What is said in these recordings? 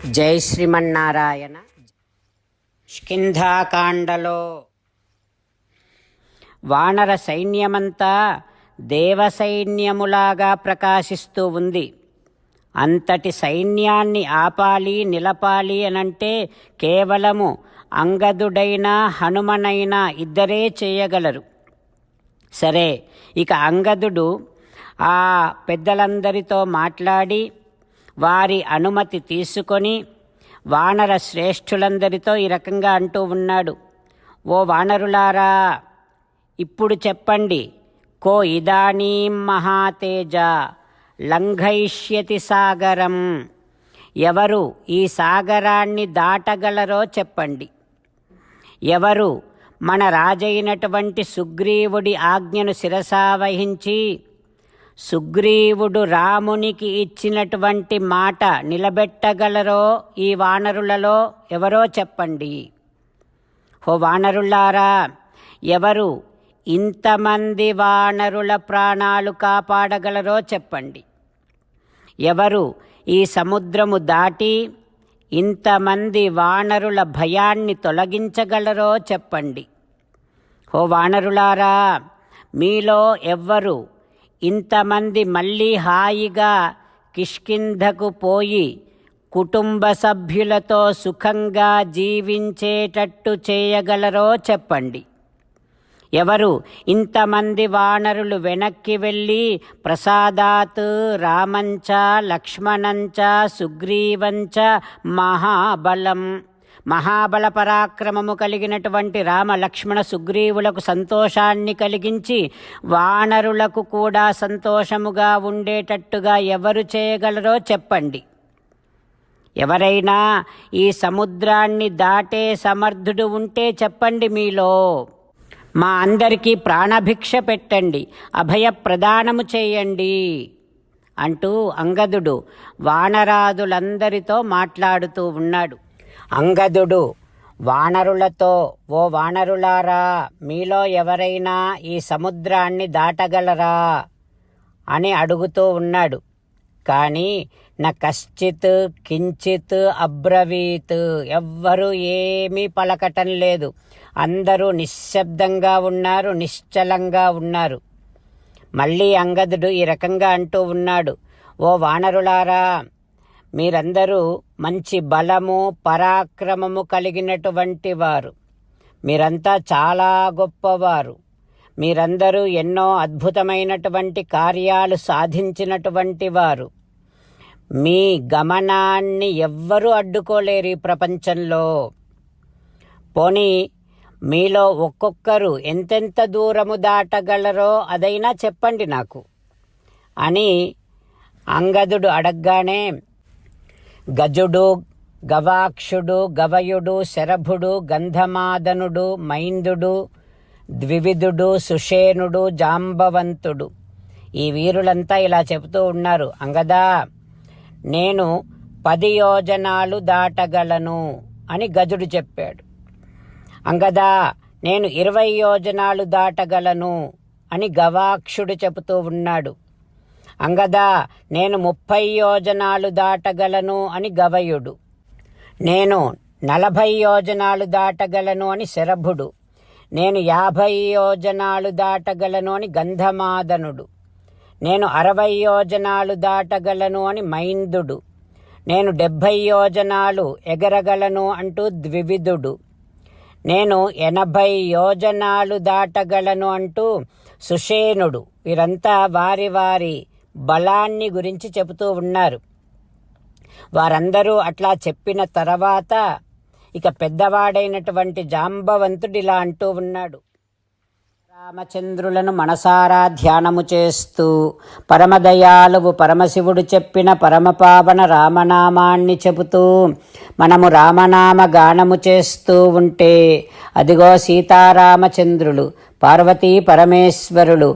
జై శ్రీమన్నారాయణ. కిష్కింధాకాండలో వానర సైన్యమంతా దేవసైన్యములాగా ప్రకాశిస్తూ ఉంది. అంతటి సైన్యాన్ని ఆపాలి, నిలపాలి అనంటే కేవలము అంగదుడైనా హనుమనైనా ఇద్దరే చేయగలరు. సరే, ఇక అంగదుడు ఆ పెద్దలందరితో మాట్లాడి వారి అనుమతి తీసుకొని వానర శ్రేష్ఠులందరితో ఈ రకంగా అంటూ ఉన్నాడు. ఓ వానరులారా, ఇప్పుడు చెప్పండి. కో ఇదానీం మహాతేజ లంఘయిష్యతి సాగరం. ఎవరు ఈ సాగరాన్ని దాటగలరో చెప్పండి. ఎవరు మన రాజైనటువంటి సుగ్రీవుడి ఆజ్ఞను శిరసావహించి సుగ్రీవుడు రామునికి ఇచ్చినటువంటి మాట నిలబెట్టగలరో ఈ వానరులలో ఎవరో చెప్పండి. ఓ వానరులారా, ఎవరు ఇంతమంది వానరుల ప్రాణాలు కాపాడగలరో చెప్పండి. ఎవరు ఈ సముద్రము దాటి ఇంతమంది వానరుల భయాన్ని తొలగించగలరో చెప్పండి. ఓ వానరులారా, మీలో ఎవ్వరు ఇంతమంది మళ్ళీ హాయిగా కిష్కింధకు పోయి కుటుంబ సభ్యులతో సుఖంగా జీవించేటట్టు చేయగలరో చెప్పండి. ఎవరు ఇంతమంది వానరులు వెనక్కి వెళ్ళి ప్రసాదాత్ రామంచ లక్ష్మణంచ సుగ్రీవంచ మహాబల పరాక్రమము కలిగినటువంటి రామ లక్ష్మణ సుగ్రీవులకు సంతోషాన్ని కలిగించి వానరులకు కూడా సంతోషముగా ఉండేటట్టుగా ఎవరు చేయగలరో చెప్పండి. ఎవరైనా ఈ సముద్రాన్ని దాటే సమర్థుడు ఉంటే చెప్పండి. మీలో మా అందరికీ ప్రాణభిక్ష పెట్టండి, అభయ ప్రదానము చేయండి అంటూ అంగదుడు వానరాదులందరితో మాట్లాడుతూ ఉన్నాడు. అంగదుడు వానరులతో, ఓ వానరులారా, మీలో ఎవరైనా ఈ సముద్రాన్ని దాటగలరా అని అడుగుతూ ఉన్నాడు. కానీ నా కశ్చిత్ కించిత్ అబ్రవీత్, ఎవ్వరూ ఏమీ పలకటం లేదు. అందరూ నిశ్శబ్దంగా ఉన్నారు, నిశ్చలంగా ఉన్నారు. మళ్ళీ అంగదుడు ఈ రకంగా అంటూ ఉన్నాడు. ఓ వానరులారా, మీరందరూ మంచి బలము పరాక్రమము కలిగినటువంటి వారు. మీరంతా చాలా గొప్పవారు. మీరందరూ ఎన్నో అద్భుతమైనటువంటి కార్యాలు సాధించినటువంటి వారు. మీ గమనాన్ని ఎవ్వరూ అడ్డుకోలేరు ఈ ప్రపంచంలో. పోనీ మీలో ఒక్కొక్కరు ఎంతెంత దూరము దాటగలరో అదైనా చెప్పండి నాకు అని అంగదుడు అడగ్గానే గజుడు, గవాక్షుడు, గవయుడు, శరభుడు, గంధమాదనుడు, మైందుడు, ద్వివిధుడు, సుషేనుడు, జాంబవంతుడు, ఈ వీరులంతా ఇలా చెబుతూ ఉన్నారు. అంగదా, నేను 10 యోజనాలు దాటగలను అని గజుడు చెప్పాడు. అంగదా, నేను 20 యోజనాలు దాటగలను అని గవాక్షుడు చెబుతూ ఉన్నాడు. అంగదా, నేను 30 యోజనాలు దాటగలను అని గవయుడు. నేను 40 యోజనాలు దాటగలను అని శరభుడు. నేను 50 యోజనాలు దాటగలను అని గంధమాదనుడు. నేను 60 యోజనాలు దాటగలను అని మైందుడు. నేను 70 యోజనాలు ఎగరగలను అంటూ ద్వివిధుడు. నేను 80 యోజనాలు దాటగలను అంటూ సుషేనుడు. వీరంతా వారి వారి బలాన్ని గురించి చెబుతూ ఉన్నారు. వారందరూ అట్లా చెప్పిన తర్వాత ఇక పెద్దవాడైనటువంటి జాంబవంతుడు ఇలా అంటూ ఉన్నాడు. రామచంద్రులను మనసారా ధ్యానము చేస్తూ పరమదయాలువు పరమశివుడు చెప్పిన పరమపావన రామనామాన్ని చెబుతూ మనము రామనామ గానము చేస్తూ ఉంటే అదిగో సీతారామచంద్రులు, పార్వతీ పరమేశ్వరులు,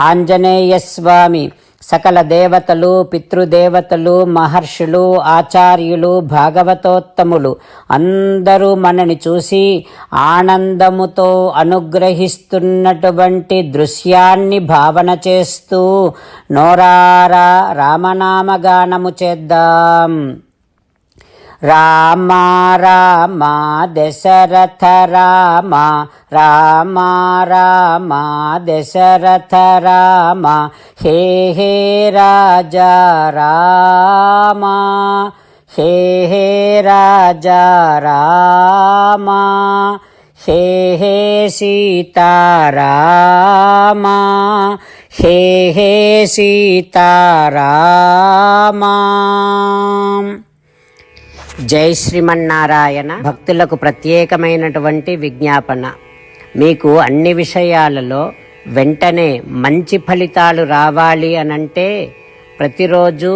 ఆంజనేయస్వామి, సకల దేవతలు, పితృదేవతలు, మహర్షులు, ఆచార్యులు, భాగవతోత్తములు అందరూ మనని చూసి ఆనందముతో అనుగ్రహిస్తున్నటువంటి దృశ్యాన్ని భావన చేస్తూ నోరారా రామనామగానము చేద్దాం. రామ రామ దశరథ రామ రామ రామ దశరథ రామ హే హే రాజా రామ హే హే రాజా రామ హే హే సీతారామ హే హే సీతారామ. జై శ్రీమన్నారాయణ. భక్తులకు ప్రత్యేకమైనటువంటి విజ్ఞాపన. మీకు అన్ని విషయాలలో వెంటనే మంచి ఫలితాలు రావాలి అనంటే ప్రతిరోజు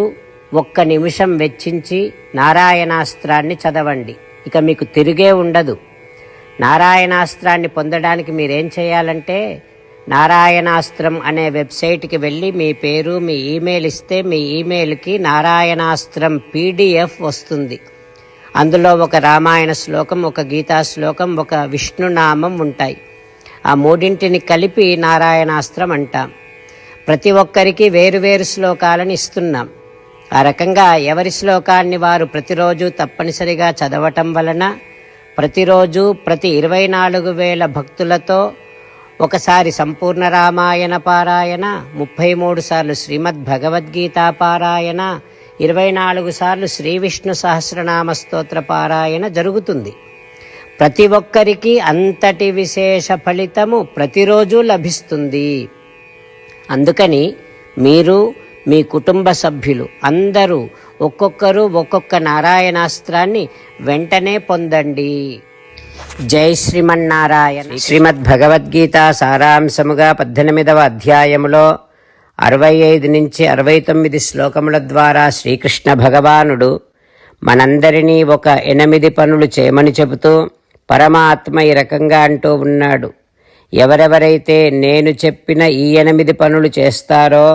1 నిమిషం వెచ్చించి నారాయణాస్త్రాన్ని చదవండి. ఇక మీకు తిరిగే ఉండదు. నారాయణాస్త్రాన్ని పొందడానికి మీరేం చేయాలంటే నారాయణాస్త్రం అనే వెబ్సైట్కి వెళ్ళి మీ పేరు మీ ఈమెయిల్ ఇస్తే మీ ఈమెయిల్కి నారాయణాస్త్రం PDF వస్తుంది. అందులో ఒక రామాయణ శ్లోకం, ఒక గీతా శ్లోకం, ఒక విష్ణునామం ఉంటాయి. ఆ మూడింటిని కలిపి నారాయణాస్త్రం అంటాం. ప్రతి ఒక్కరికి వేరువేరు శ్లోకాలను ఇస్తున్నాం. ఆ రకంగా ఎవరి శ్లోకాన్ని వారు ప్రతిరోజు తప్పనిసరిగా చదవటం వలన ప్రతిరోజు ప్రతి 24,000 భక్తులతో ఒకసారి సంపూర్ణ రామాయణ పారాయణ, 33 సార్లు శ్రీమద్ భగవద్గీత పారాయణ, 24 సార్లు శ్రీ విష్ణు సహస్రనామ స్తోత్ర పారాయణ జరుగుతుంది. ప్రతి ఒక్కరికి అంతటి విశేష ఫలితము ప్రతిరోజు లభిస్తుంది. అందుకని మీరు మీ కుటుంబ సభ్యులు అందరూ ఒక్కొక్కరు ఒక్కొక్క నారాయణాస్త్రాన్ని వెంటనే పొందండి. జై శ్రీమన్నారాయణ. శ్రీమద్ భగవద్గీత సారాంశముగా 18వ అధ్యాయములో 65 నుంచి 69 శ్లోకముల ద్వారా శ్రీకృష్ణ భగవానుడు మనందరినీ ఒక 8 పనులు చేయమని చెబుతూ పరమాత్మ ఈ రకంగా అంటూ ఉన్నాడు. ఎవరెవరైతే నేను చెప్పిన ఈ 8 పనులు చేస్తారో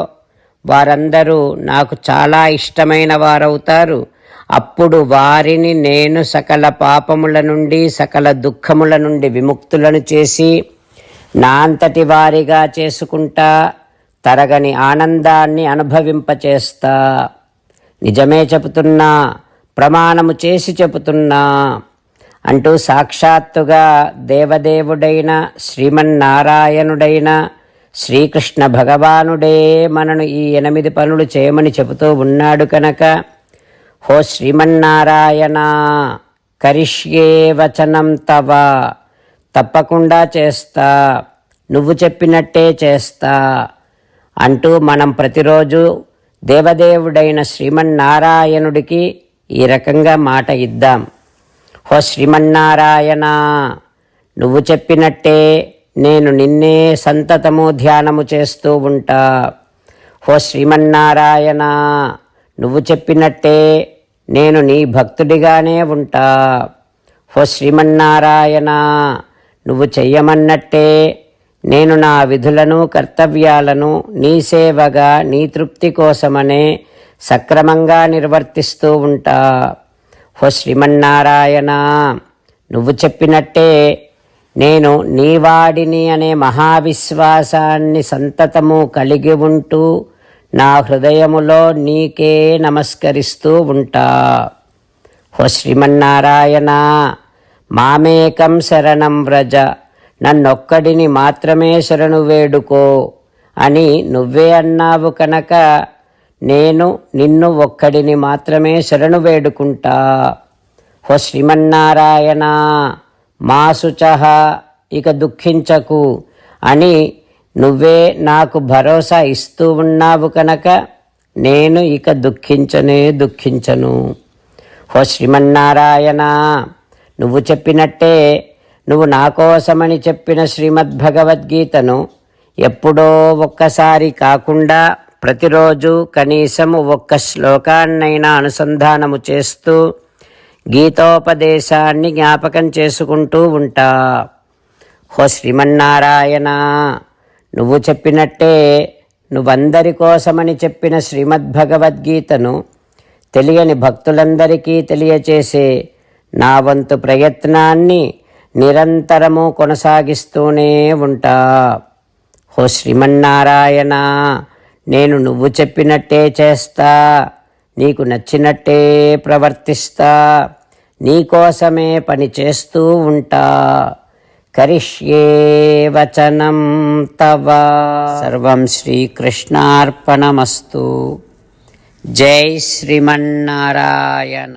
వారందరూ నాకు చాలా ఇష్టమైన వారవుతారు. అప్పుడు వారిని నేను సకల పాపముల నుండి సకల దుఃఖముల నుండి విముక్తులను చేసి నా అంతటి వారిగా చేసుకుంటా, తరగని ఆనందాన్ని అనుభవింపచేస్తా. నిజమే చెబుతున్నా, ప్రమాణము చేసి చెబుతున్నా అంటూ సాక్షాత్తుగా దేవదేవుడైన శ్రీమన్నారాయణుడైన శ్రీకృష్ణ భగవానుడే మనను ఈ 8 పనులు చేయమని చెబుతూ ఉన్నాడు కనుక, హో శ్రీమన్నారాయణ కరిష్యే వచనం తవ, తప్పకుండా చేస్తా, నువ్వు చెప్పినట్టే చేస్తా అంటూ మనం ప్రతిరోజు దేవదేవుడైన శ్రీమన్నారాయణుడికి ఈ రకంగా మాట ఇద్దాం. హో శ్రీమన్నారాయణ, నువ్వు చెప్పినట్టే నేను నిన్నే సంతతము ధ్యానము చేస్తూ ఉంటా. హో శ్రీమన్నారాయణ, నువ్వు చెప్పినట్టే నేను నీ భక్తుడిగానే ఉంటా. హో శ్రీమన్నారాయణ, నువ్వు చెయ్యమన్నట్టే నేను నా విధులను కర్తవ్యాలను నీ సేవగా నీ తృప్తి కోసమనే సక్రమంగా నిర్వర్తిస్తూ ఉంటా. హో శ్రీమన్నారాయణ, నువ్వు చెప్పినట్టే నేను నీవాడిని అనే మహావిశ్వాసాన్ని సంతతము కలిగి ఉంటూ నా హృదయములో నీకే నమస్కరిస్తూ ఉంటా. హో శ్రీమన్నారాయణ, మామేకం శరణం వ్రజ, నన్నొక్కడిని మాత్రమే శరణు వేడుకో అని నువ్వే అన్నావు కనుక నేను నిన్ను ఒక్కడిని మాత్రమే శరణు వేడుకుంటా. హో శ్రీమన్నారాయణ, మా శుచః, ఇక దుఃఖించకు అని నువ్వే నాకు భరోసా ఇస్తూ ఉన్నావు కనుక నేను ఇక దుఃఖించను. హో శ్రీమన్నారాయణ, నువ్వు చెప్పినట్టే నువ్వు నా కోసమని చెప్పిన శ్రీమద్భగవద్గీతను ఎప్పుడో ఒక్కసారి కాకుండా ప్రతిరోజు కనీసం 1 శ్లోకాన్నైనా అనుసంధానము చేస్తూ గీతోపదేశాన్ని జ్ఞాపకం చేసుకుంటూ ఉంటా. హో శ్రీమన్నారాయణ, నువ్వు చెప్పినట్టే నువ్వందరి కోసమని చెప్పిన శ్రీమద్భగవద్గీతను తెలియని భక్తులందరికీ తెలియచేసే నా వంతు ప్రయత్నాన్ని నిరంతరము కొనసాగిస్తూనే ఉంటా. హో శ్రీమన్నారాయణ, నేను నువ్వు చెప్పినట్టే చేస్తా, నీకు నచ్చినట్టే ప్రవర్తిస్తా, నీకోసమే పని చేస్తూ ఉంటా. కరిష్యే వచనం తవ. సర్వం శ్రీకృష్ణార్పణమస్తు. జై శ్రీమన్నారాయణ.